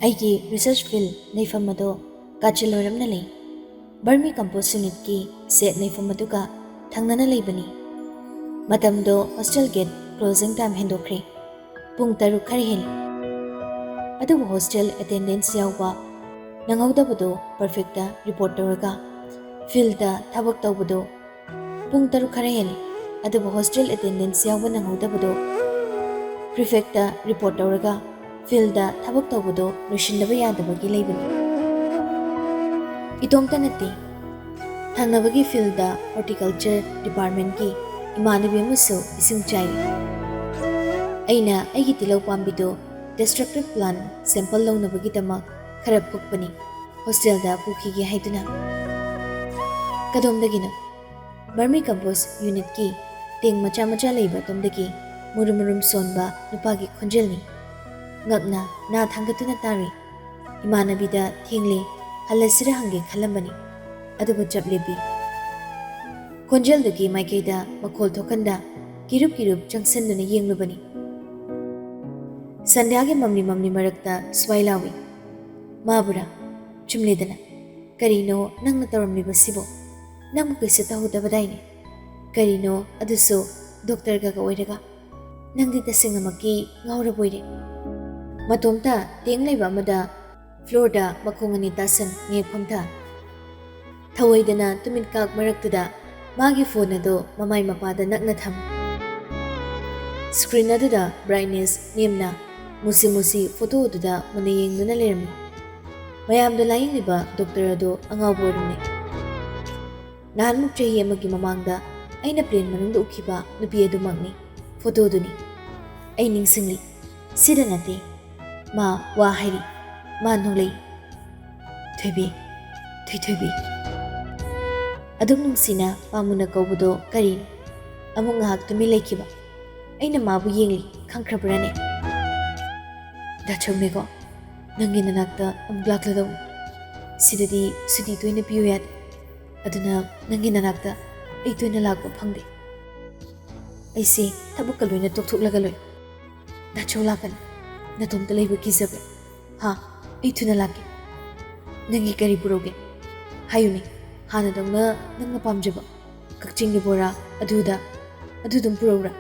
ꯑꯩꯒꯤ research feel ꯅꯩꯐꯝ ꯑꯗꯣ ꯀꯥꯆꯤꯜꯂꯣꯏꯔꯝꯅ ꯂꯩ꯫ ꯕꯔꯃꯤ ꯀꯝꯄꯣꯁ ꯌꯨꯅꯤꯠꯀꯤ ꯁꯦꯠ ꯅꯩꯐꯝ ꯑꯗꯨꯒ ꯊꯪꯅꯅ ꯂꯩꯕꯅꯤ꯫ ꯃꯇꯝꯗꯣ ꯍꯣꯁꯇꯦꯜ ꯒꯦꯠ ꯀ꯭ꯂꯣꯖꯤꯡ ꯇꯥꯏꯝ ꯍꯦꯟꯗꯣꯛꯈ꯭ꯔꯦ꯫ ꯄꯨꯡ 6 ꯈꯔ ꯍꯦꯜꯂꯤ꯫ ꯑꯗꯨꯕꯨ ꯍꯣꯁꯇꯦꯜ ꯑꯦꯇꯦꯟꯗꯦꯟꯁ ꯌꯥꯎꯕ ꯅꯪꯍꯧꯗꯕꯗꯣ ꯄꯔꯐꯦꯛꯇ ꯔꯤꯄꯣꯔꯠ ꯇꯧꯔꯒ ꯐꯤꯜꯗ ꯊꯕꯛ ꯇꯧꯕꯗꯣ ꯄꯨꯡ 6 ꯈꯔ ꯍꯦꯜꯂꯤ꯫ ꯑꯗꯨꯕꯨ ꯍꯣꯁꯇꯦꯜ ꯑꯦꯇꯦꯟꯗꯦꯟꯁ ꯌꯥꯎꯕ ꯅꯪꯍꯧꯗꯕꯗꯣ ꯄ꯭ꯔꯤꯐꯦꯛꯇ ꯔꯤꯄꯣꯔꯠ ꯇꯧꯔꯒ ꯐꯤꯜꯗ ꯊꯕꯛ ꯇꯧꯕꯗꯣ ꯂꯣꯏꯁꯤꯟꯗꯕ ꯌꯥꯗꯕꯒꯤ ꯂꯩꯕꯅꯤ꯫ ꯏꯇꯣꯝꯇ ꯅꯠꯇꯦ, ꯊꯪꯅꯕꯒꯤ ꯐꯤꯜꯗ ꯍꯣꯔꯇꯤꯀꯜꯆꯔ ꯗꯤꯄꯥꯔꯠꯃꯦꯟꯠꯀꯤ ꯏꯃꯥꯟꯅꯕꯤ ꯑꯃꯁꯨ ꯏꯁꯤꯡ ꯆꯥꯏꯔꯤ꯫ ꯑꯩꯅ ꯑꯩꯒꯤ ꯇꯤꯜꯍꯧ ꯄꯥꯝꯕꯤꯗꯣ ꯗꯦꯁꯇ꯭ꯔꯛꯇꯤꯚ ꯄ꯭ꯂꯥꯟꯠ ꯁꯦꯝꯄꯜ ꯂꯧꯅꯕꯒꯤꯗꯃꯛ ꯈꯔ ꯐꯨꯛꯄꯅꯤ ꯍꯣꯁꯇꯦꯜꯗ ꯄꯨꯈꯤꯒꯦ ꯍꯥꯏꯗꯨꯅ꯫ ꯀꯗꯣꯝꯗꯒꯤꯅꯣ? ꯕꯔꯃꯤ ꯀꯝꯄꯣꯁ ꯌꯨꯅꯤꯠꯀꯤ ꯇꯦꯡ ꯃꯆꯥ ꯃꯆꯥ ꯂꯩꯕ ꯑꯗꯣꯝꯗꯒꯤ ꯃꯨꯔꯨꯝ ꯃꯨꯔꯨꯝ ꯁꯣꯟꯕ ꯅꯨꯄꯥꯒꯤ ꯈꯣꯟꯖꯦꯜꯅꯤ꯫ ꯉꯛꯅ ꯅꯥ ꯊꯥꯡꯒꯠꯇꯨꯅ ꯇꯥꯔꯨꯏ꯫ ꯏꯃꯥꯟꯅꯕꯤꯗ ꯊꯦꯡꯂꯦ ꯍꯜꯂꯁꯤꯔ ꯍꯪꯒꯦ ꯈꯜꯂꯝꯕꯅꯤ, ꯑꯗꯨꯕꯨ ꯆꯞ ꯂꯦꯞꯄꯤ꯫ ꯈꯣꯟꯖꯦꯜꯗꯨꯒꯤ ꯃꯥꯏꯀꯩꯗ ꯃꯈꯣꯜ ꯊꯣꯛꯍꯟꯗ ꯀꯤꯔꯨꯞ ꯀꯤꯔꯨꯞ ꯆꯪꯁꯤꯟꯗꯨꯅ ꯌꯦꯡꯂꯨꯕꯅꯤ꯫ ꯁꯟꯙ꯭ꯌꯥꯒꯤ ꯃꯝꯂꯤ ꯃꯝꯂꯤ ꯃꯔꯛꯇ ꯁ꯭ꯋꯥꯏ ꯂꯥꯎꯏ꯫ ꯃꯥꯕꯨꯔꯥ? ꯆꯨꯝꯂꯦꯗꯅ꯫ ꯀꯔꯤꯅꯣ ꯅꯪꯅ ꯇꯧꯔꯝꯂꯤꯕꯁꯤꯕꯣ? ꯅꯪꯕꯨ ꯀꯩꯁꯨ ꯇꯧꯍꯧꯗꯕꯗꯥꯏꯅꯦ? ꯀꯔꯤꯅꯣ ꯑꯗꯨꯁꯨ ꯗꯣꯛꯇꯔꯒ ꯑꯣꯏꯔꯒ? ꯅꯪꯗꯤ ꯇꯁꯦꯡꯅꯃꯛꯀꯤ ꯉꯥꯎꯔꯕꯣꯏꯔꯦ꯫ ꯃꯇꯣꯝꯇ ꯇꯦꯡ ꯂꯩꯕ ꯑꯃꯗ ꯐ꯭ꯂꯣꯔꯗ ꯃꯈꯣꯡ ꯑꯅꯤ ꯇꯥꯁꯟ ꯉꯦꯛ ꯐꯝꯊ꯫ ꯊꯧꯑꯣꯏꯗꯅ ꯇꯨꯃꯤꯠꯀꯥꯛ ꯃꯔꯛꯇꯨꯗ ꯃꯥꯒꯤ ꯐꯣꯟ ꯑꯗꯣ ꯃꯃꯥꯏ ꯃꯄꯥꯗ ꯅꯛꯅ ꯊꯝ꯫ ꯁ꯭ꯀ꯭ꯔꯤꯟ ꯑꯗꯨꯗ ꯕ꯭ꯔꯥꯏꯠꯅꯦꯁ ꯅꯦꯝꯅ ꯃꯨꯁꯤ ꯃꯨꯁꯤ ꯐꯣꯇꯣ ꯑꯗꯨꯗ ꯃꯨꯟꯅ ꯌꯦꯡꯗꯨꯅ ꯂꯩꯔꯝꯃꯤ꯫ ꯃꯌꯥꯝꯗ ꯂꯥꯌꯦꯡꯂꯤꯕ ꯗꯣꯛꯇꯔ ꯑꯗꯣ ꯑꯉꯥꯎꯕ ꯑꯣꯏꯔꯝꯃꯤ꯫ ꯅꯍꯥꯟꯃꯨꯛ ꯆꯍꯤ ꯑꯃꯒꯤ ꯃꯃꯥꯡꯗ ꯑꯩꯅ ꯄ꯭ꯂꯦꯟ ꯃꯅꯨꯡꯗ ꯎꯈꯤꯕ ꯅꯨꯄꯤ ꯑꯗꯨꯃꯛꯅꯤ ꯐꯣꯇꯣꯗꯨꯅꯤ꯫ ꯑꯩ ꯅꯤꯡꯁꯤꯡꯂꯤ꯫ ꯁꯤꯗ ꯅꯠꯇꯦ꯫ ꯃꯥ ꯋꯥ ꯍꯥꯏꯔꯤ꯫ ꯃꯥ ꯅꯣꯛꯂꯛꯏ꯫ ꯊꯣꯏꯕꯤ, ꯊꯣꯏꯊꯣꯏꯕꯤ꯫ ꯑꯗꯨꯛ ꯅꯨꯡꯁꯤꯅ ꯄꯥꯝꯃꯨꯅ ꯀꯧꯕꯗꯣ ꯀꯔꯤꯅꯣ? ꯑꯃꯨꯛ ꯉꯥꯏꯍꯥꯛ ꯇꯨꯃꯤꯟ ꯂꯩꯈꯤꯕ꯫ ꯑꯩꯅ ꯃꯥꯕꯨ ꯌꯦꯡꯂꯤ꯫ ꯈꯪꯈ꯭ꯔꯕ꯭ꯔꯅꯦ? ꯗꯥꯆꯧꯅꯦꯀꯣ? ꯅꯪꯒꯤ ꯅꯅꯥꯛꯇ ꯑꯃꯨꯛ ꯂꯥꯛꯂꯗꯧꯅꯤ꯫ ꯁꯤꯗꯗꯤ ꯁꯨꯇꯤ ꯇꯣꯏꯅ ꯄꯤꯌꯨ ꯌꯥꯗꯦ꯫ ꯑꯗꯨꯅ ꯅꯪꯒꯤ ꯅꯅꯥꯛꯇ ꯑꯩ ꯇꯣꯏꯅ ꯂꯥꯛꯄ ꯐꯪꯗꯦ꯫ ꯑꯩꯁꯦ ꯊꯕꯛꯀ ꯂꯣꯏꯅ ꯇꯣꯛꯊꯣꯛꯂꯒ ꯂꯣꯏ꯫ ꯗꯥꯆꯧ ꯂꯥꯛꯀꯅꯤ꯫ ꯅꯇꯣꯝꯇ ꯂꯩꯕ ꯀꯤꯖꯕ꯭ꯔꯥ? ꯍꯥ, ꯑꯩ ꯊꯨꯅ ꯂꯥꯛꯀꯦ꯫ ꯅꯪꯒꯤ ꯀꯔꯤ ꯄꯨꯔꯧꯒꯦ? ꯍꯥꯏꯌꯨꯅꯦ, ꯍꯥꯟꯅꯗꯧꯅ ꯅꯪꯅ ꯄꯥꯝꯖꯕ ꯀꯛꯆꯤꯡꯒꯤ ꯕꯣꯔꯥ ꯑꯗꯨꯗꯨꯝ ꯄꯨꯔꯧꯔꯥ?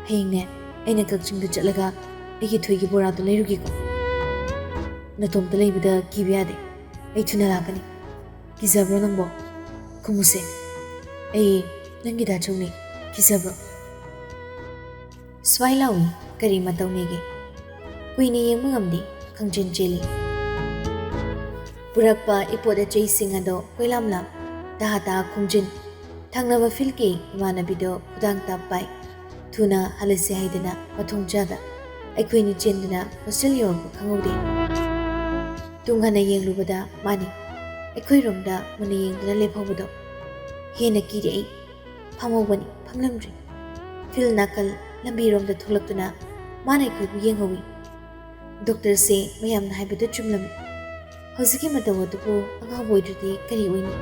ꯍꯌꯦꯡꯅꯦ ꯑꯩꯅ ꯀꯛꯆꯤꯡꯗ ꯆꯠꯂꯒ ꯑꯩꯒꯤ ꯊꯣꯏꯒꯤ ꯕꯣꯔꯥꯗꯣ ꯂꯩꯔꯨꯒꯦꯀꯣ꯫ ꯅꯇꯣꯝꯇ ꯂꯩꯕꯗ ꯀꯤꯕ ꯌꯥꯗꯦ꯫ ꯑꯩ ꯊꯨꯅ ꯂꯥꯛꯀꯅꯤ꯫ ꯀꯤꯖꯕ꯭ꯔꯣ ꯅꯪꯕꯣ? ꯈꯨꯝꯃꯨꯁꯦ꯫ ꯑꯩ ꯅꯪꯒꯤ ꯗꯥꯆꯧꯅꯦ, ꯀꯤꯖꯕ꯭ꯔꯣ? ꯁ꯭ꯋꯥꯏ ꯂꯥꯎꯏ꯫ ꯀꯔꯤ ꯃꯇꯧꯅꯦꯒꯦ? ꯀꯨꯏꯅ ꯌꯦꯡꯕ ꯉꯝꯗꯦ, ꯈꯪꯆꯦꯟ ꯆꯦꯜꯂꯤ꯫ ꯄꯨꯔꯛꯄ ꯏꯄꯣꯠ ꯑꯆꯩꯁꯤꯡ ꯑꯗꯣ ꯀꯣꯏꯂꯥꯝ ꯂꯥꯝ, ꯇꯍꯥ ꯇꯍꯥ ꯈꯣꯝꯖꯤꯟ꯫ ꯊꯪꯅꯕ ꯐꯤꯜꯗꯀꯤ ꯏꯃꯥꯟꯅꯕꯤꯗꯣ ꯈꯨꯗꯥꯡ ꯇꯥꯞ ꯄꯥꯏ꯫ ꯊꯨꯅ ꯍꯜꯂꯁꯤ ꯍꯥꯏꯗꯅ ꯃꯊꯣꯡ ꯆꯥꯗ ꯑꯩꯈꯣꯏꯅꯤ ꯆꯦꯟꯗꯨꯅ ꯍꯣꯁꯇꯦꯜ ꯌꯧꯔꯛꯄ ꯈꯪꯍꯧꯗꯦ꯫ ꯇꯨꯡ ꯍꯟꯅ ꯌꯦꯡꯂꯨꯕꯗ ꯃꯥꯅꯤ ꯑꯩꯈꯣꯏꯔꯣꯝꯗ ꯃꯨꯟꯅ ꯌꯦꯡꯗꯨꯅ ꯂꯦꯞꯍꯧꯕꯗꯣ꯫ ꯍꯦꯟꯅ ꯀꯤꯔꯦ ꯑꯩ꯫ ꯐꯝꯍꯧꯕꯅꯤ, ꯐꯝꯂꯝꯗ꯭ꯔꯤ꯫ ꯐꯤꯜ ꯅꯥꯀꯜ ꯂꯝꯕꯤꯔꯣꯝꯗ ꯊꯣꯛꯂꯛꯇꯨꯅ ꯃꯥꯅ ꯑꯩꯈꯣꯏꯕꯨ ꯌꯦꯡꯍꯧꯏ꯫ ꯗꯣꯛꯇꯔꯁꯦ ꯃꯌꯥꯝꯅ ꯍꯥꯏꯕꯗꯨ ꯆꯨꯝꯂꯝꯃꯤ꯫ ꯍꯧꯖꯤꯛꯀꯤ ꯃꯇꯧ ꯑꯗꯨꯕꯨ ꯑꯉꯥꯎꯕ ꯑꯣꯏꯗ꯭ꯔꯗꯤ ꯀꯔꯤ ꯑꯣꯏꯅꯤ?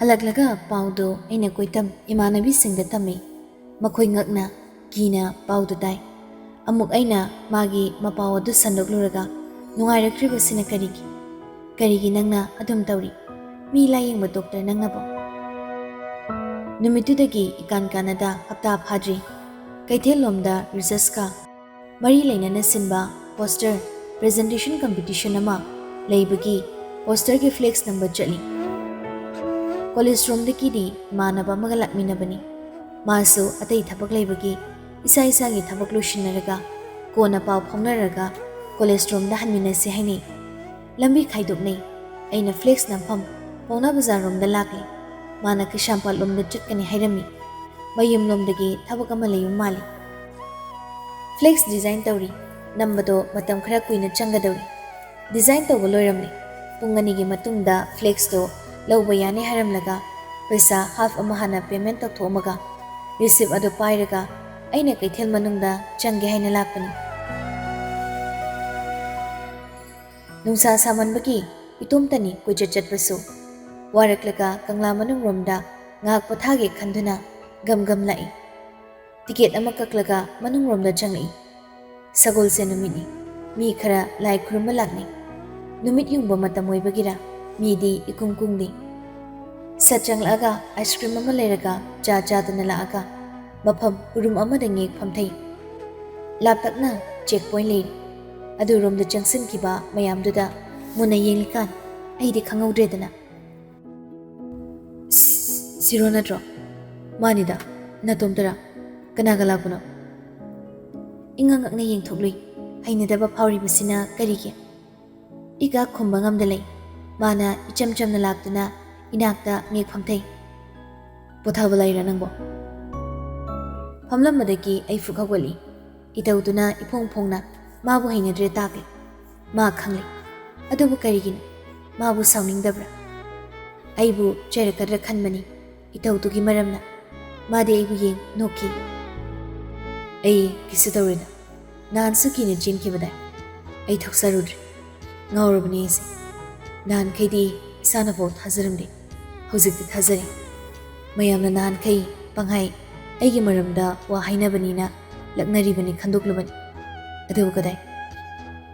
ꯍꯜꯂꯛꯂꯒ ꯄꯥꯎꯗꯣ ꯑꯩꯅ ꯀꯣꯏꯇꯝ ꯏꯃꯥꯟꯅꯕꯤꯁꯤꯡꯗ ꯇꯝꯃꯤ꯫ ꯃꯈꯣꯏ ꯉꯛꯅ ꯀꯤꯅ ꯄꯥꯎꯗꯨ ꯇꯥꯏ꯫ ꯑꯃꯨꯛ ꯑꯩꯅ ꯃꯥꯒꯤ ꯃꯄꯥꯎ ꯑꯗꯨ ꯁꯟꯗꯣꯛꯂꯨꯔꯒ ꯅꯨꯡꯉꯥꯏꯔꯛꯇ꯭ꯔꯤꯕꯁꯤꯅ ꯀꯔꯤꯒꯤ ꯅꯪꯅ ꯑꯗꯨꯝ ꯇꯧꯔꯤ? ꯃꯤ ꯂꯥꯌꯦꯡꯕ ꯗꯣꯛꯇꯔ ꯅꯪꯅꯕꯣ? ꯅꯨꯃꯤꯠꯇꯨꯗꯒꯤ ꯏꯀꯥꯟ ꯀꯥꯟꯅꯗ ꯍꯞꯇꯥ ꯐꯥꯗ꯭ꯔꯤ ꯀꯩꯊꯦꯜꯂꯣꯝꯗ ꯔꯤꯁꯔꯁꯀ ꯃꯔꯤ ꯂꯩꯅꯅ ꯁꯤꯟꯕ ꯄꯣꯁꯇꯔ ꯄ꯭ꯔꯖꯦꯟꯇꯦꯁꯟ ꯀꯝꯄꯤꯇꯤꯁꯟ ꯑꯃ ꯂꯩꯕꯒꯤ ꯄꯣꯁꯇꯔꯒꯤ ꯐ꯭ꯂꯦꯛꯁ ꯅꯝꯕ ꯆꯠꯂꯤ꯫ ꯀꯣꯂꯦꯖ ꯔꯣꯝꯗꯒꯤꯗꯤ ꯏꯃꯥꯟꯅꯕ ꯑꯃꯒ ꯂꯥꯛꯃꯤꯟꯅꯕꯅꯤ꯫ ꯃꯥꯁꯨ ꯑꯇꯩ ꯊꯕꯛ ꯂꯩꯕꯒꯤ ꯏꯁꯥꯒꯤ ꯊꯕꯛ ꯂꯣꯏꯁꯤꯟꯅꯔꯒ ꯀꯣꯟꯅ ꯄꯥꯎ ꯐꯥꯎꯅꯔꯒ ꯀꯣꯂꯦꯖ ꯔꯣꯝꯗ ꯍꯟꯃꯤꯟꯅꯁꯤ ꯍꯥꯏꯅꯩ꯫ ꯂꯝꯕꯤ ꯈꯥꯏꯗꯣꯛꯅꯩ꯫ ꯑꯩꯅ ꯐ꯭ꯂꯦꯛꯁ ꯅꯝꯐꯝ ꯄꯥꯎꯅꯥ ꯕꯖꯥꯔ ꯔꯣꯝꯗ ꯂꯥꯛꯂꯤ꯫ ꯃꯥꯅ ꯀꯩꯁꯥꯝꯄꯥꯠ ꯂꯣꯝꯗ ꯆꯠꯀꯅꯤ ꯍꯥꯏꯔꯝꯃꯤ꯫ ꯃꯌꯨꯝꯂꯣꯝꯗꯒꯤ ꯊꯕꯛ ꯑꯃ ꯂꯩꯕ ꯃꯥꯜꯂꯤ꯫ ꯐ꯭ꯂꯦꯛꯁ ꯗꯤꯖꯥꯏꯟ ꯇꯧꯔꯤ꯫ ꯅꯝꯕꯗꯣ ꯃꯇꯝ ꯈꯔ ꯀꯨꯏꯅ ꯆꯪꯒꯗꯧꯔꯤ꯫ ꯗꯤꯖꯥꯏꯟ ꯇꯧꯕ ꯂꯣꯏꯔꯝꯂꯦ꯫ ꯄꯨꯡ 2ꯒꯤ ꯃꯇꯨꯡꯗ ꯐ꯭ꯂꯦꯛꯁꯇꯣ ꯂꯧꯕ ꯌꯥꯅꯤ ꯍꯥꯏꯔꯝꯂꯒ ꯄꯩꯁꯥ ꯍꯥꯐ ꯑꯃ ꯍꯥꯟꯅ ꯄꯦꯃꯦꯟꯠ ꯇꯧꯊꯣꯛꯑꯝꯃꯒ ꯔꯤꯁꯤꯞ ꯑꯗꯨ ꯄꯥꯏꯔꯒ ꯑꯩꯅ ꯀꯩꯊꯦꯜ ꯃꯅꯨꯡꯗ ꯆꯪꯒꯦ ꯍꯥꯏꯅ ꯂꯥꯛꯄꯅꯤ꯫ ꯅꯨꯡꯁꯥ ꯁꯥꯃꯟꯕꯒꯤ ꯏꯇꯣꯝꯇꯅꯤ ꯀꯣꯏꯆꯠ ꯆꯠꯄꯁꯨ꯫ ꯋꯥꯔꯛꯂꯒ ꯀꯪꯂꯥ ꯃꯅꯨꯡꯔꯣꯝꯗ ꯉꯥꯏꯍꯥꯛ ꯄꯣꯊꯥꯒꯦ ꯈꯟꯗꯨꯅ ꯒꯝ ꯂꯥꯛꯏ꯫ ꯇꯤꯀꯦꯠ ꯑꯃ ꯀꯛꯂꯒ ꯃꯅꯨꯡꯔꯣꯝꯗ ꯆꯪꯂꯛꯏ꯫ Sagolse numit ni. Mi khara lai khurumba lakni. Numit yungba matam oibagira. Mi di ikungkungni. Satchang laga ice cream ama leraga cha cha dana laaga. Mafam urum ama da ngek phamthai. Laptakna checkpoint leiri. Adu romda jangsin kiba mayamduda muna yenglikan aidi khangawdredana. Zero natro. Manida natomtara kanaga lakpuno. Ingang ngak na yengthoklui hainadaba phawribasina karige. Iga khumba ngamda lei. Mana icham chamna laktuna inakta ngek phamthai. Pothaba laira nangbo. Phamlamadagi ai fukhawali. Itauduna ipong phongna mabu hainadre takli. Ma khangli. Adubu karigina. Mabu sawningdabra. Aibu chairakadra khanmani. Itaudugi maramna. Madi aibu yeng noki. Ai kisudawrida. Naan sukina jim kibadai. Ai thoksarudri. Ngawrabani isi. Naan kaidi isanafo thazaramdi. Huzikti thazari. Mayamna naan kai panghai. Aigi maramda wa hainabanina laknaribani khandoklubani. Adubu kadai.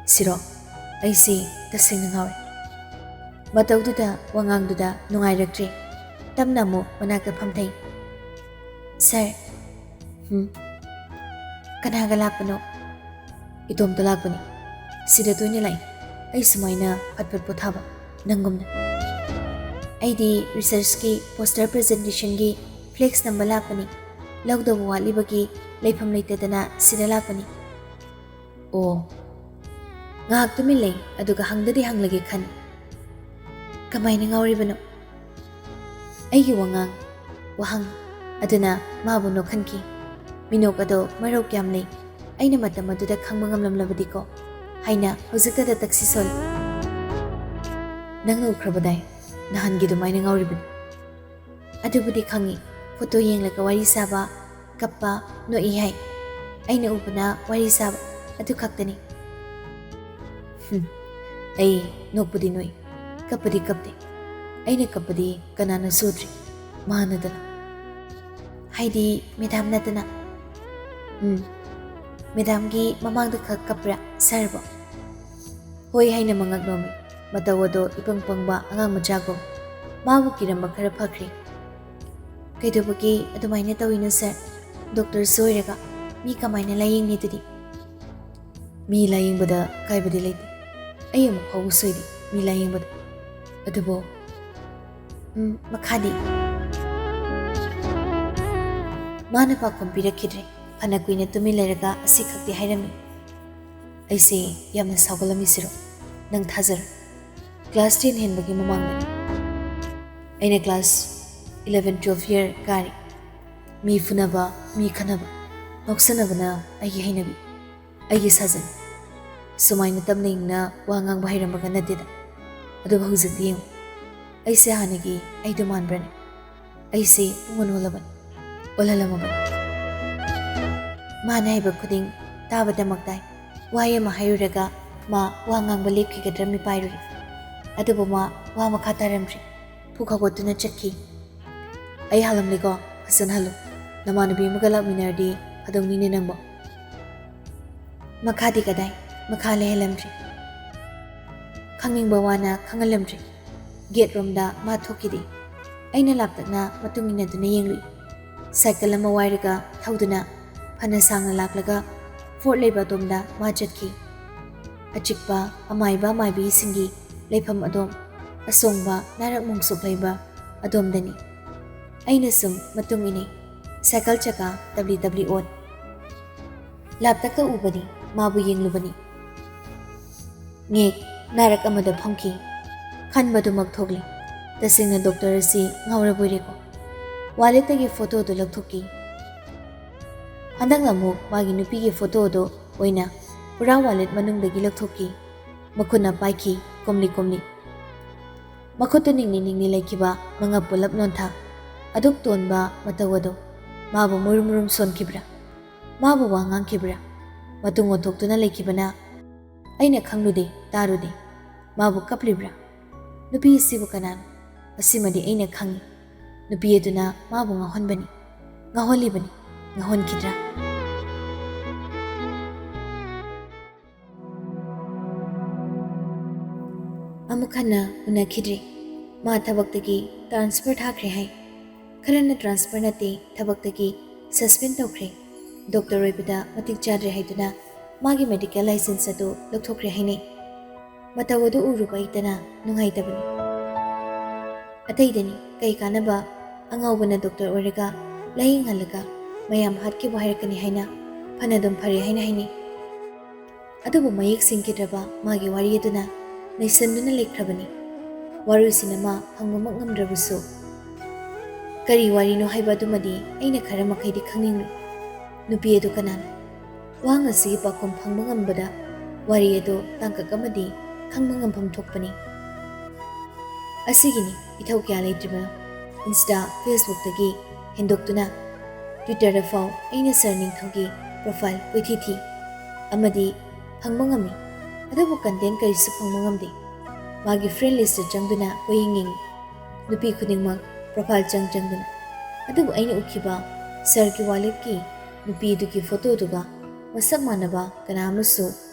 Siro. Aisi tasingna ngawri. Mataududa wangangduda nungairaktre. Tamna mo manaka phamthai. Sir. Kanaga lakpano. Itomta lakpani. Sida toina lai. Ai sumaina patpat pothaba. Nangumna. Aidi research ki poster presentation ki flex number lakpani. Lagdabu walibagi laifam laitadana sida lakpani. Oh. Ngahak tumin lai aduga hangdadi hanglagi khan. Kamaina ngawribano. Aigi wangang. Wahang. Aduna mabu no khanki. Minok ado marok yam nei. Aina matam aduda khangba ngamlamlabadi ko. Haina huzikta taxi sol. Nangna ukhrabadai. Nahangi dumaina ngawribani. Adubudi khangi. Photo yenglaga wari saba. Kappa no ihai. Aina upana wari saba. Adu khaktani. Ai nokpudi noi. Kappadi kapde. Aina kappadi kanana sudri. Mahanadana. Haidi medam natana. Medam gi mamang da kapra sarbo. Hoi haina mangak nomi. Matawado ipang pangba angang majago. Mabu kiramba khara phakri. Kaidobagi adumaina tawino sir. Doctor soiraga mi kamaina laying ni tudi. Mi laying bada kaibadi leiti. Ayam hawu soidi mi laying bada. Adubo. Makhadi. Mana pa kumpira kidre. Panakuina tumi leraga asi khakti hairami. Aise yamna saugalami siro. Nang thazar. Class 10 henbagi mamangani. Aina class 11-12 year kari. Mi funaba, mi khanaba. Noksanabana aigi hainabi. Aigi sazan. Sumaina tamnaingna wangang bahiramaga nadida. Aduba huzikti yengu. Aise hanagi aidu manbrane. Aise pungon olaban. Olalamaban. Mana haiba kuding tabada magdai. Waya mahayuraga ma wangang balik kigadrami pairuri. Aduba ma wa makataramri. Pukhagotuna chakki. Ay halam ligo hasan halu. Namanabi magalak minardi adong nini nangbo. Makhadi kadai. Makhale helamri. Khangning bawana khangalamri. Gate room da ma thokidi. Aina laptakna matungina duna yengli. Cycle ama wairaga thauduna phana sangna laklaga fort leiba domda ma chatki. Achikpa amaiba maibi singi leifam adom asongba narak mungsuk leiba adomdani. Aina sum matungini cycle chaka WW on. Laptaka ubani mabu yenglubani. Ngek narak amada phongki. Khanbadu magthogli. Tasingna doctor asi ngawraboireko. Walletagi photo do lagthoki. Handang amuk magi nupigi photo do oina pura wallet manungdagi lagthoki. Makhuna paiki komli. Makhoto ningni laikiba manga pulap nontha. Aduk tonba matawado. Mabu murum son kibra. Mabu wangang kibra. Matung othoktuna laikibana. Aina khanglude tarude. Mabu kaplibra. Nupi sibu kanan. Asimadi aina khangi. Nupi eduna mabu ngahonbani. Ngahonlibani. Ngahon kidra. ꯑꯃꯨꯛ ꯍꯟꯅ ꯎꯅꯈꯤꯗ꯭ꯔꯦ꯫ ꯃꯥ ꯊꯕꯛꯇꯒꯤ transfer ꯊꯥꯈ꯭ꯔꯦ ꯍꯥꯏ꯫ ꯈꯔꯅ transfer ꯅꯠꯇꯦ, ꯊꯕꯛꯇꯒꯤ suspend ꯇꯧꯈ꯭ꯔꯦ꯫ Doctor ꯑꯣꯏꯕꯗ ꯃꯇꯤꯛ ꯆꯥꯗ꯭ꯔꯦ ꯍꯥꯏꯗꯨꯅ ꯃꯥꯒꯤ ꯃꯦꯗꯤꯀꯦꯜ ꯂꯥꯏꯁꯦꯟꯁ ꯑꯗꯨ ꯂꯧꯊꯣꯛꯈ꯭ꯔꯦ ꯍꯥꯏꯅꯩ꯫ ꯃꯇꯧ ꯑꯗꯨ ꯎꯔꯨꯕ ꯑꯩꯇꯅ ꯅꯨꯡꯉꯥꯏꯇꯕꯅꯤ꯫ ꯑꯇꯩꯗꯅꯤ ꯀꯩ ꯀꯥꯟꯅꯕ ꯑꯉꯥꯎꯕꯅ ꯗꯣꯛꯇꯔ ꯑꯣꯏꯔꯒ ꯂꯥꯌꯦꯡꯍꯜꯂꯒ ꯃꯌꯥꯝ ꯍꯥꯠꯈꯤꯕ ꯍꯥꯏꯔꯛꯀꯅꯤ ꯍꯥꯏꯅ ꯐꯅ ꯑꯗꯨꯝ ꯐꯔꯦ ꯍꯥꯏꯅ ꯍꯥꯏꯅꯩ꯫ ꯑꯗꯨꯕꯨ ꯃꯌꯦꯛ ꯁꯦꯡꯈꯤꯗ꯭ꯔꯕ ꯃꯥꯒꯤ ꯋꯥꯔꯤ ꯑꯗꯨꯅ ꯅꯩꯁꯟꯗꯨꯅ ꯂꯩꯈ꯭ꯔꯕꯅꯤ꯫ ꯋꯥꯔꯣꯏꯁꯤꯅ ꯃꯥ ꯐꯪꯕꯃꯛ ꯉꯝꯗ꯭ꯔꯕꯁꯨ ꯀꯔꯤ ꯋꯥꯔꯤꯅꯣ ꯍꯥꯏꯕ ꯑꯗꯨꯃꯗꯤ ꯑꯩꯅ ꯈꯔ ꯃꯈꯩꯗꯤ ꯈꯪꯅꯤꯡꯂꯤ꯫ ꯅꯨꯄꯤ ꯑꯗꯨ ꯀꯅꯥꯅꯣ? ꯋꯥ ꯉꯁꯤꯒꯤ ꯄꯥꯎꯈꯨꯝ ꯐꯪꯕ ꯉꯝꯕꯗ ꯋꯥꯔꯤ ꯑꯗꯨ ꯇꯥꯡꯀꯛ ꯑꯃꯗꯤ ꯈꯪꯕ ꯉꯝꯐꯝ ꯊꯣꯛꯄꯅꯤ꯫ ꯑꯁꯤꯒꯤꯅꯤ ꯏꯊꯧ ꯀꯌꯥ ꯂꯩꯇ꯭ꯔꯤꯕꯅꯣ ꯏꯟꯁꯇꯥ ꯐꯦꯁꯕꯨꯛꯇꯒꯤ ꯍꯦꯟꯗꯣꯛꯇꯨꯅ ꯇ꯭ꯋꯤꯇꯔꯗ ꯐꯥꯎ ꯑꯩꯅ ꯁꯔ ꯅꯤꯡꯊꯧꯒꯤ ꯄ꯭ꯔꯣꯐꯥꯏꯜ ꯀꯣꯏꯊꯤ ꯊꯤ ꯑꯃꯗꯤ ꯐꯪꯕ ꯉꯝꯃꯤ, ꯑꯗꯨꯕꯨ ꯀꯟꯇꯦꯟ ꯀꯔꯤꯁꯨ ꯐꯪꯕ ꯉꯝꯗꯦ꯫ ꯃꯥꯒꯤ ꯐ꯭ꯔꯦꯟ ꯂꯤꯁꯇ ꯆꯪꯗꯨꯅ ꯀꯣꯏꯌꯦꯡ ꯌꯦꯡꯉꯤ ꯅꯨꯄꯤ ꯈꯨꯗꯤꯡꯃꯛ ꯄ꯭ꯔꯣꯐꯥꯏꯜ ꯆꯪꯗꯨꯅ, ꯑꯗꯨꯕꯨ ꯑꯩꯅ ꯎꯈꯤꯕ ꯁꯔꯒꯤ ꯋꯥꯂꯦꯠꯀꯤ ꯅꯨꯄꯤ ꯑꯗꯨꯒꯤ ꯐꯣꯇꯣꯗꯨꯒ ꯃꯁꯛ ꯃꯥꯟꯅꯕ ꯀꯅꯥ ꯑꯃꯁꯨ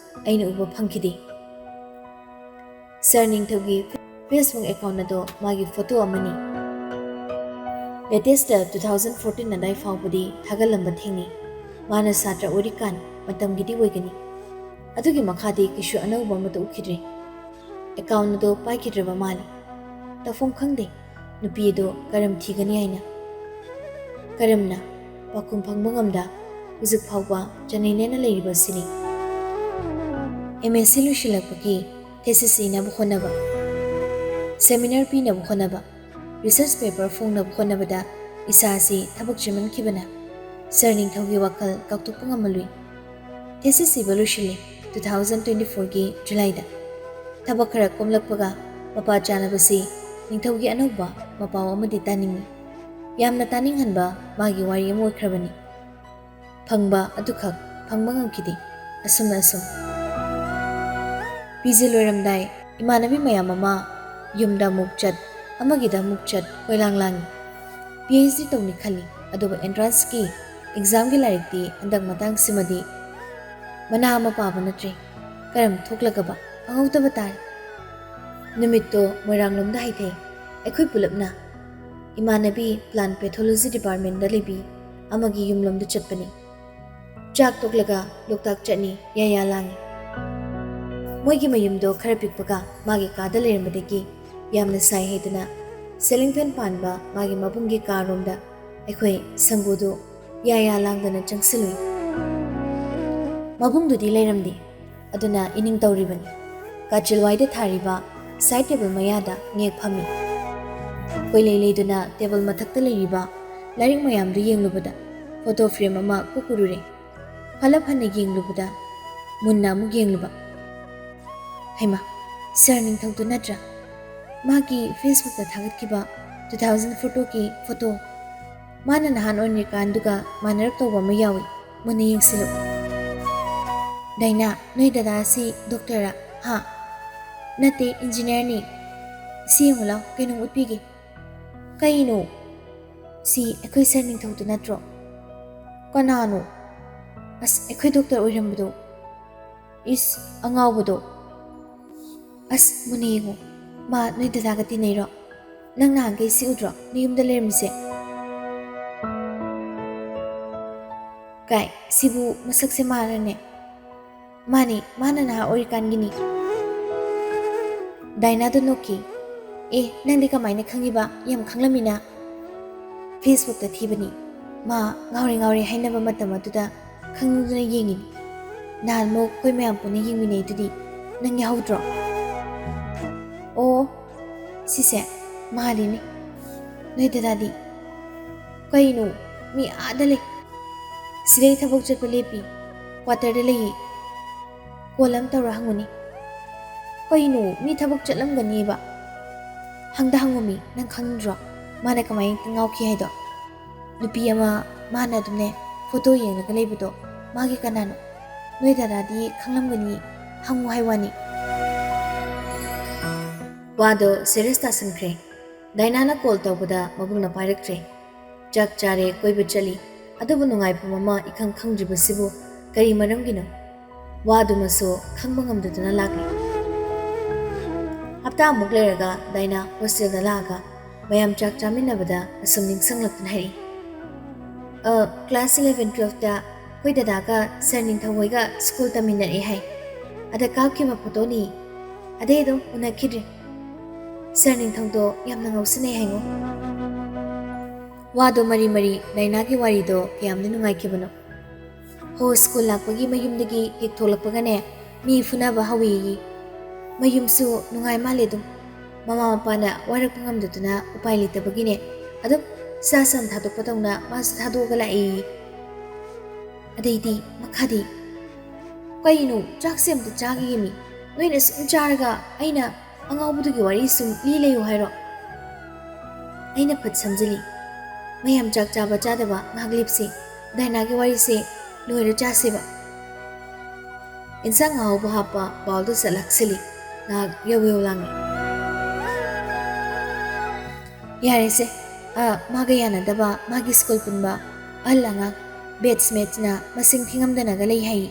ꯑꯩꯅ ꯎꯕ ꯐꯪꯈꯤꯗꯦ꯫ ꯁꯔ ꯅꯤꯡꯊꯧꯒꯤ ꯐꯦꯁꯕꯨꯛ ꯑꯦꯀꯥꯎꯟ ꯑꯗꯣ ꯃꯥꯒꯤ ꯐꯣꯇꯣ ꯑꯃꯅꯤ꯫ ꯂꯦꯇꯦꯁꯇ 2014 ꯑꯗꯥꯏ ꯐꯥꯎꯕꯗꯤ ꯊꯥꯒꯠꯂꯝꯕ ꯊꯦꯡꯅꯩ꯫ ꯃꯥꯅ ꯁꯥꯇ꯭ꯔ ꯑꯣꯏꯔꯤꯀꯥꯟ ꯃꯇꯝꯒꯤꯗꯤ ꯑꯣꯏꯒꯅꯤ꯫ ꯑꯗꯨꯒꯤ ꯃꯈꯥꯗꯤ ꯀꯩꯁꯨ ꯑꯅꯧꯕ ꯑꯃꯠꯇ ꯎꯈꯤꯗ꯭ꯔꯦ꯫ ꯑꯦꯀꯥꯎꯟ ꯑꯗꯣ ꯄꯥꯏꯈꯤꯗ꯭ꯔꯕ ꯃꯥꯜꯂꯤ꯫ ꯇꯧꯐꯝ ꯈꯪꯗꯦ ꯅꯨꯄꯤ ꯑꯗꯣ ꯀꯔꯝ ꯊꯤꯒꯅꯤ ꯍꯥꯏꯅ꯫ ꯀꯔꯝꯅ ꯄꯥꯎꯈꯨꯝ ꯐꯪꯕ ꯉꯝꯗ ꯍꯧꯖꯤꯛ ꯐꯥꯎꯕ ꯆꯅꯩꯅꯅ ꯂꯩꯔꯤꯕ ꯑꯁꯤꯅꯤ꯫ MSc ꯂꯣꯏꯁꯤꯜꯂꯛꯄꯒꯤ ꯊꯦꯁꯤꯁ ꯏꯅꯕ ꯍꯣꯠꯅꯕ, ꯁꯦꯃꯤꯅꯥꯔ ꯄꯤꯅꯕ ꯍꯣꯠꯅꯕ, ꯔꯤꯁꯔꯆ ꯄꯦꯄꯔ ꯐꯣꯡꯅꯕ ꯍꯣꯠꯅꯕꯗ ꯏꯁꯥꯁꯤ ꯊꯕꯛ ꯆꯤꯟꯃꯟꯈꯤꯕꯅ ꯁꯔ ꯅꯤꯡꯊꯧꯒꯤ ꯋꯥꯈꯜ ꯀꯥꯎꯊꯣꯛꯄ ꯉꯝꯃꯜꯂꯨꯏ꯫ ꯊꯦꯁꯤꯁ ꯏꯕ ꯂꯣꯏꯁꯤꯜꯂꯤ 2024ꯒꯤ ꯖꯨꯂꯥꯏꯗ꯫ ꯊꯕꯛ ꯈꯔ ꯀꯣꯝꯂꯛꯄꯒ ꯃꯄꯥ ꯆꯥꯅꯕꯁꯤ ꯅꯤꯡꯊꯧꯒꯤ ꯑꯅꯧꯕ ꯃꯄꯥꯎ ꯑꯃꯗꯤ ꯇꯥꯅꯤꯡꯏ꯫ ꯌꯥꯝꯅ ꯇꯥꯅꯤꯡꯍꯟꯕ ꯃꯥꯒꯤ ꯋꯥꯔꯤ ꯑꯃ ꯑꯣꯏꯈ꯭ꯔꯕꯅꯤ꯫ ꯐꯪꯕ ꯑꯗꯨꯈꯛ ꯐꯪꯕ ꯉꯝꯈꯤꯗꯦ꯫ ꯑꯁꯨꯝꯅ ꯑꯁꯨꯝ PG ꯂꯣꯏꯔꯝꯗꯥꯏ ꯏꯃꯥꯟꯅꯕꯤ ꯃꯌꯥꯝ ꯑꯃ ꯌꯨꯝꯗ ꯑꯃꯨꯛ ꯆꯠ ꯑꯃꯒꯤꯗ ꯑꯃꯨꯛ ꯆꯠ ꯀꯣꯏꯂꯥꯡ ꯂꯥꯡꯏ꯫ PhD ꯇꯧꯅꯤ ꯈꯜꯂꯤ, ꯑꯗꯨꯕꯨ ꯑꯦꯟꯇ꯭ꯔꯥꯟꯁꯀꯤ ꯑꯦꯛꯖꯥꯝꯒꯤ ꯂꯥꯏꯔꯤꯛꯇꯤ ꯍꯟꯗꯛ ꯃꯇꯥꯡꯁꯤꯃꯗꯤ ꯃꯅꯥ ꯑꯃ ꯄꯥꯕ ꯅꯠꯇ꯭ꯔꯦ꯫ ꯀꯔꯝ ꯊꯣꯛꯂꯒꯕ ꯑꯉꯧꯗꯕ ꯇꯥꯔꯦ꯫ ꯅꯨꯃꯤꯠꯇꯣ ꯃꯣꯏꯔꯥꯡꯂꯣꯝꯗ ꯍꯥꯏꯊꯩ ꯑꯩꯈꯣꯏ ꯄꯨꯂꯞꯅ꯫ ꯏꯃꯥꯟꯅꯕꯤ ꯄ꯭ꯂꯥꯟ ꯄꯦꯊꯣꯂꯣꯖꯤ ꯗꯤꯄꯥꯔꯠꯃꯦꯟꯗ ꯂꯩꯕꯤ ꯑꯃꯒꯤ ꯌꯨꯝꯂꯣꯝꯗ ꯆꯠꯄꯅꯤ꯫ ꯆꯥꯛ ꯇꯣꯛꯂꯒ ꯂꯣꯛꯇꯥꯛ ꯆꯠꯅꯤ ꯌꯥꯌꯥ ꯂꯥꯡꯏ꯫ ꯃꯣꯏꯒꯤ ꯃꯌꯨꯝꯗꯣ ꯈꯔ ꯄꯤꯛꯄꯒ ꯃꯥꯒꯤ ꯀꯥꯗ ꯂꯩꯔꯝꯕꯗꯒꯤ ꯌꯥꯝꯅ ꯁꯥꯏ ꯍꯥꯏꯗꯨꯅ ꯁꯦꯂꯤꯡ ꯐꯦꯟ ꯄꯥꯟꯕ ꯃꯥꯒꯤ ꯃꯕꯨꯡꯒꯤ ꯀꯥꯔꯣꯝꯗ ꯑꯩꯈꯣꯏ ꯁꯪꯒꯨꯗꯨ ꯌꯥꯌꯥ ꯂꯥꯡꯗꯅ ꯆꯪꯁꯤꯜꯂꯨꯏ꯫ ꯃꯕꯨꯡꯗꯨꯗꯤ ꯂꯩꯔꯝꯗꯦ, ꯑꯗꯨꯅ ꯏꯅꯤꯡ ꯇꯧꯔꯤꯕꯅꯤ꯫ ꯀꯥꯆꯤꯜꯋꯥꯏꯗ ꯊꯥꯔꯤꯕ ꯁꯥꯏꯠ ꯇꯦꯕꯜ ꯃꯌꯥꯗ ꯉꯦꯛ ꯐꯝꯃꯤ꯫ ꯀꯣꯏꯂꯩ ꯂꯩꯗꯨꯅ ꯇꯦꯕꯜ ꯃꯊꯛꯇ ꯂꯩꯔꯤꯕ ꯂꯥꯏꯔꯤꯛ ꯃꯌꯥꯝꯗꯨ ꯌꯦꯡꯂꯨꯕꯗ ꯐꯣꯇꯣ ꯐ꯭ꯔꯦꯝ ꯑꯃ ꯀꯨꯛꯎꯔꯨꯔꯦ꯫ ꯍꯜꯂꯞ ꯍꯟꯅ ꯌꯦꯡꯂꯨꯕꯗ, ꯃꯨꯟꯅ ꯑꯃꯨꯛ ꯌꯦꯡꯂꯨꯕ, ꯍꯩꯃꯥ ꯁꯔ ꯅꯤꯡꯊꯧꯗꯨ ꯅꯠꯇ꯭ꯔꯥ? ꯃꯥꯒꯤ ꯐꯦꯁꯕꯨꯛꯇ ꯊꯥꯒꯠꯈꯤꯕ 2014ꯒꯤ ꯐꯣꯇꯣ꯫ ꯃꯥꯅ ꯅꯍꯥꯟ ꯑꯣꯏꯔꯤꯀꯥꯟꯗꯨꯒ ꯃꯥꯟꯅꯔꯞ ꯇꯧꯕ ꯑꯃ ꯌꯥꯎꯏ, ꯃꯨꯟꯅ ꯌꯦꯡꯁꯤꯜꯂꯨ꯫ ꯗꯥꯏꯅꯥ, ꯅꯣꯏ ꯗꯗꯥ ꯑꯁꯤ ꯗꯣꯛꯇꯔꯔꯥ? ꯍꯥ? ꯅꯠꯇꯦ, ꯏꯟꯖꯤꯅꯤꯌꯔꯅꯤ꯫ ꯁꯤ ꯌꯦꯡꯉꯨ ꯂꯥꯎ, ꯀꯩꯅꯣꯝ ꯎꯠꯄꯤꯒꯦ꯫ ꯀꯩꯅꯣ? ꯁꯤ ꯑꯩꯈꯣꯏ ꯁꯔ ꯅꯤꯡꯊꯧꯗꯨ ꯅꯠꯇ꯭ꯔꯣ? ꯀꯅꯥꯅꯣ? ꯑꯁ ꯑꯩꯈꯣꯏ ꯗꯣꯛꯇꯔ ꯑꯣꯏꯔꯝꯕꯗꯣ꯫ ꯏꯁ ꯑꯉꯥꯎꯕꯗꯣ꯫ ꯑꯁ ꯃꯨꯟꯅ ꯌꯦꯡꯉꯨ, ꯃꯥ ꯅꯣꯏ ꯗꯗꯥꯒ ꯇꯤꯟꯅꯩꯔꯣ? ꯅꯪ ꯅꯍꯥꯟꯈꯩ ꯁꯤ ꯎꯗ꯭ꯔꯣ ꯅꯌꯨꯝꯗ ꯂꯩꯔꯝꯃꯤꯁꯦ? ꯀꯥꯏ ꯁꯤꯕꯨ ꯃꯁꯛꯁꯦ ꯃꯥꯟꯅꯅꯦ? ꯃꯥꯅꯤ, ꯃꯥꯅ ꯅꯍꯥ ꯑꯣꯏꯔꯤꯀꯥꯟꯒꯤꯅꯤ꯫ ꯗꯥꯏꯅꯥꯗꯣ ꯅꯣꯛꯈꯤ꯫ ꯑꯦ ꯅꯪꯗꯤ ꯀꯃꯥꯏꯅ ꯈꯪꯉꯤꯕ? ꯌꯥꯝ ꯈꯪꯂꯝꯃꯤꯅ꯫ ꯐꯦꯁꯕꯨꯛꯇ ꯊꯤꯕꯅꯤ꯫ ꯃꯥ ꯉꯥꯎꯔꯦ ꯉꯥꯎꯔꯦ ꯍꯥꯏꯅꯕ ꯃꯇꯝ ꯑꯗꯨꯗ ꯈꯪꯅꯤꯡꯗꯨꯅ ꯌꯦꯡꯉꯤꯅꯤ꯫ ꯅꯍꯥꯟꯃꯨꯛ ꯑꯩꯈꯣꯏ ꯃꯌꯥꯝ ꯄꯨꯟꯅ ꯌꯦꯡꯃꯤꯟꯅꯩꯗꯨꯗꯤ ꯅꯪ ꯌꯥꯍꯧꯗ꯭ꯔꯣ? ꯑꯣ ꯁꯤꯁꯦ ꯃꯥꯜꯂꯤꯅꯦ꯫ ꯅꯣꯏ ꯗꯗꯥꯗꯤ? ꯀꯩꯅꯣ ꯃꯤ ꯑꯥꯗ ꯂꯩ꯫ ꯁꯤꯗꯩ ꯊꯕꯛ ꯆꯠꯄ ꯂꯦꯞꯄꯤ, ꯀ꯭ꯋꯥꯇꯔꯗ ꯂꯩꯌꯦ꯫ ꯀꯣꯜ ꯑꯃ ꯇꯧꯔ ꯍꯪꯉꯨꯅꯤ꯫ ꯀꯩꯅꯣ ꯃꯤ ꯊꯕꯛ ꯆꯠꯂꯝꯒꯅꯤꯕ꯫ ꯍꯪꯗ ꯍꯪꯉꯨꯃꯤ, ꯅꯪ ꯈꯪꯗ꯭ꯔꯣ ꯃꯥꯅ ꯀꯃꯥꯏꯅ ꯉꯥꯎꯈꯤ ꯍꯥꯏꯗꯣ? ꯅꯨꯄꯤ ꯑꯃ ꯃꯥꯅ ꯑꯗꯨꯝꯅꯦ ꯐꯣꯇꯣ ꯌꯦꯡꯂꯒ ꯂꯩꯕꯗꯣ ꯃꯥꯒꯤ ꯀꯅꯥꯅꯣ? ꯅꯣꯏ ꯗꯗꯥꯗꯤ ꯈꯪꯂꯝꯒꯅꯤ, ꯍꯪꯉꯨ ꯍꯥꯏ ꯋꯥꯅꯤ꯫ ꯋꯥꯗꯣ ꯁꯦꯔꯤꯌꯁ ꯇꯥꯁꯟꯈ꯭ꯔꯦ꯫ ꯗꯥꯏꯅꯥꯅ ꯀꯣꯜ ꯇꯧꯕꯗ ꯃꯕꯨꯡꯅ ꯄꯥꯏꯔꯛꯇ꯭ꯔꯦ꯫ ꯆꯥꯛ ꯆꯥꯔꯦ, ꯀꯣꯏꯕ ꯆꯠꯂꯤ, ꯑꯗꯨꯕꯨ ꯅꯨꯡꯉꯥꯏꯐꯝ ꯑꯃ ꯏꯈꯪ ꯈꯪꯗ꯭ꯔꯤꯕꯁꯤꯕꯨ ꯀꯔꯤ ꯃꯔꯝꯒꯤꯅꯣ? ꯋꯥꯗꯨꯃꯁꯨ ꯈꯪꯕ ꯉꯝꯗꯗꯨꯅ ꯂꯥꯛꯂꯤ꯫ हप्ता अमुक लेरगा दाइना हॉस्टेल दा लागा मैम चाक चामिन्नबदा असुम निंगसंगलक्तुना हाई क्लास 11 12 दा कोई दादागा सर निंगथौइगा स्कूल तमिन्नरे हाई अदा कापखिबा फोटोनी अदे दो उनखिद्रे सर निंगथौदो यामना ngौसने हाइगो वादो मरी मरी दाइना की वारीदो कयामना नुंगाइखिबनो हो स्कूल लाक्पगी मयुमदगी हेक थोलक्पगने मी फुनाबा हवी mayumsu nungai maledum mama mapana warak ngamdutuna upai litabagine adum sasan thadok patongna mas thadogala ai adeidi makhadi kainu chaksem tu chagi mi noina sum charaga aina angawbudugi wari sum lileyu hairo aina phat samjili mayam chak chaba chadaba ngaglipsi daina gi wari se loira chaseba insang ngaw bahapa baldu salaksili nag yaw lang yare se maga yana daba magi school punba allanga batchmate na masing thingam dana ga lei hai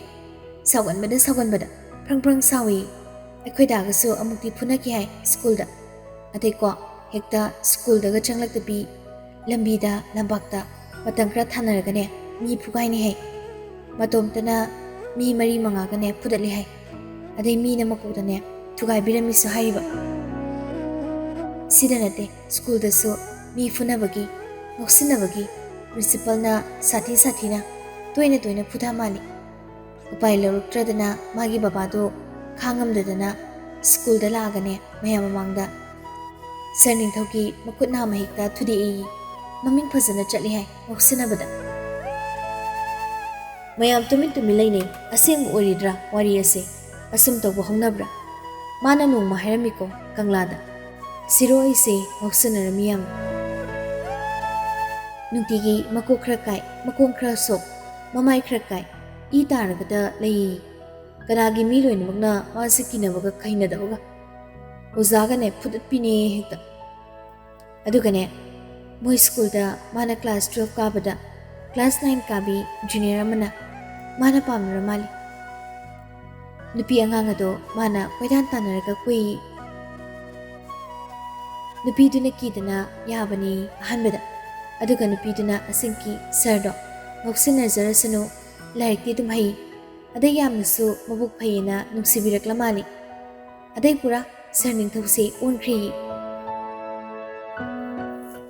sawan bada prang prang sawi akhoi da ga so amukti phuna ki hai school da ate ko hekta school da ga changlak da bi lambi da lambak da matang kra thanar ga ne mi phugai ni hai matom tana mi mari manga ga ne phudali hai ade mi na maku da ne thugai birami su haiba sidanate school da so mi funabagi ngoksinabagi principal na sathi na toina phudha mali upai lorukradana magi baba do khangam dadana school da lagane mayam mangda sarning thoki makutna mahikta thudi maming phajana chali hai ngoksinabada mayam tumin leine asem oridra wari ase asum tawbo hongnabra mana nung maharamiko kanglada siro ise ngoksanaramiam nungtigi makok khra kai makong khra sok mamai khra kai I taragada lei kanagi mi loin magna masikina baga kaina daga ozaga ne phudat pine hekta adugane moi school da mana class 12 ka bada class 9 ka bi junior amana mana pamra mali nupi angang ado mana koidan tanaraga kui nupi duna kidana yabani ahanbada aduga nupi duna asingki sardo ngoksinazarasanu laikti dum hai adai yamnasu mabuk phayena nungsibirakla mali adai pura sarning those onkhri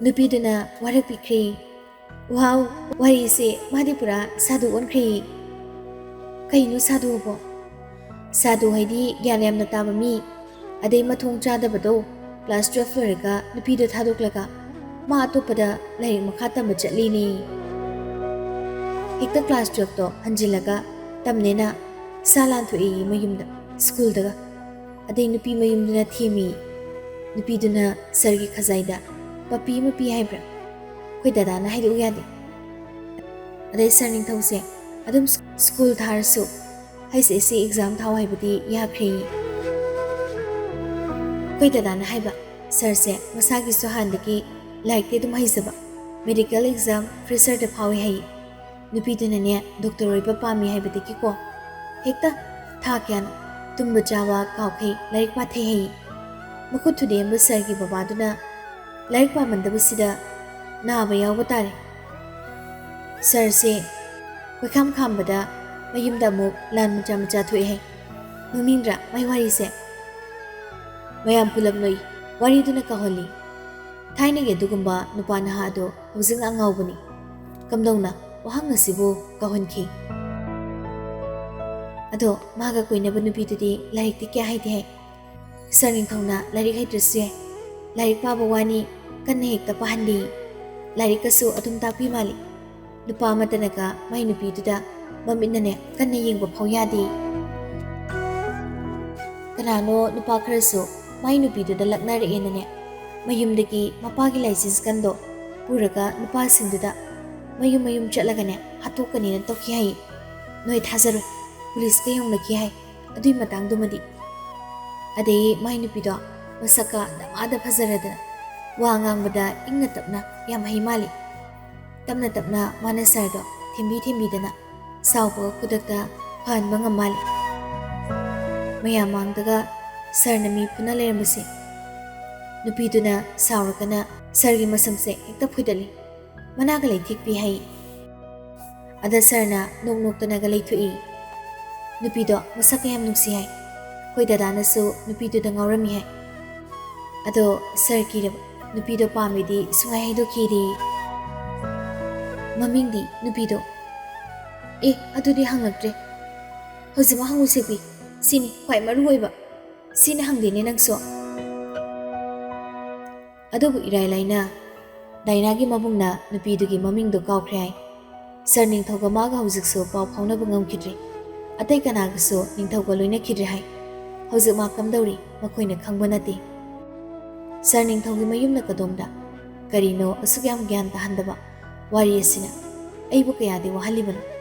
nupi duna warak pikri wow wari se madipura sadu onkhri kainu sadu bo sadu haidi gyan yamna taba mi adai mathong chadabado class 12 lorega nupi do thadoklaga ma atopada laik makha tamba chatli ni hekta class 12 to hanjilaga tamnena salan thui mayumda school daga adai nupi mayumduna thimi nupi duna sargi khazaida papi mapi haibra koi dada na haidu yade adai sarning thause adum school tharsu HSC exam thaw haibadi yakhri koi dada na haiba sir se masagi sohandagi like dum haizaba medical exam fresher da phawi hai nupi duna ne doctor oiba pami haibadi ko hekta tha kyan tumba jawa kaw khai laik ma the hai mukut thude mba sir gi baba duna laik pa mandaba sida na ba yaw batare sir se koi kham bada mayum da muk lan macha thui hai nungningra mai wari se mayam pulap noi wari duna ka holi thaina ge dugumba nupa na ha do hojing angau bani kamdongna wahang asibu ka honki ado maga koina banu pi tudi laik ti kya hai the sarning thongna larik hai trse larik pa bawani kan hek ta pahandi larik ka su atum ta pi mali nupa matanaka mai nupi tuda maminna ne kan ne yeng ba phawya di kanano nupa khrasu mai nupi tuda lakna re ena ne mayumdagi mapagi license kando puraga nupa sinduda mayum chalaga ne hatukani na tokki hai noi thazaru police ke yong laki hai adui matang dumadi ade mai nupi do masaka damada phazarada wa ngangbada ingna tapna yam hai mali tamna mana sar do thimbi dana sawbo kudakta phan banga mali mayamang daga sar nami puna lermase नुपीदुना साउरकना सरगी मसमसे हेक्ता फुदली मनागा लेथिकपी है अदा सरना नोक नोक्तनागा लेथुई नुपीदो मसक याम नुक्सी है खोई दादानसु नुपीदुदा ngauरमी है अदो sir की नुपीदो पामिदी सुंगाई हैदो कीरी ममिंगदी नुपीदो ए अदुदी हंगक्ट्रे हजिमा हंगुसेपी सिनी ख्वाई मरुओइबा सिनी हंगदेने नंगसो अदुबु इराइलाइना दाइनागी मबुंगना नुपीदुगी ममिंगदो काउख्रे हाय सर निंथौगा मागा हौजिकसो पाउ फाउनबो ngमखिद्रे अतै कनागसो निंथौगा लोइना खिद्रे हाय हौजिक मा कमदौरी मखोइना खंगबो नते सर निंथौगी मयुमना कदोमदा करिनो असुक याम ज्ञान ताहंदबा वारी असिना अइबु कयादे वहालिबनो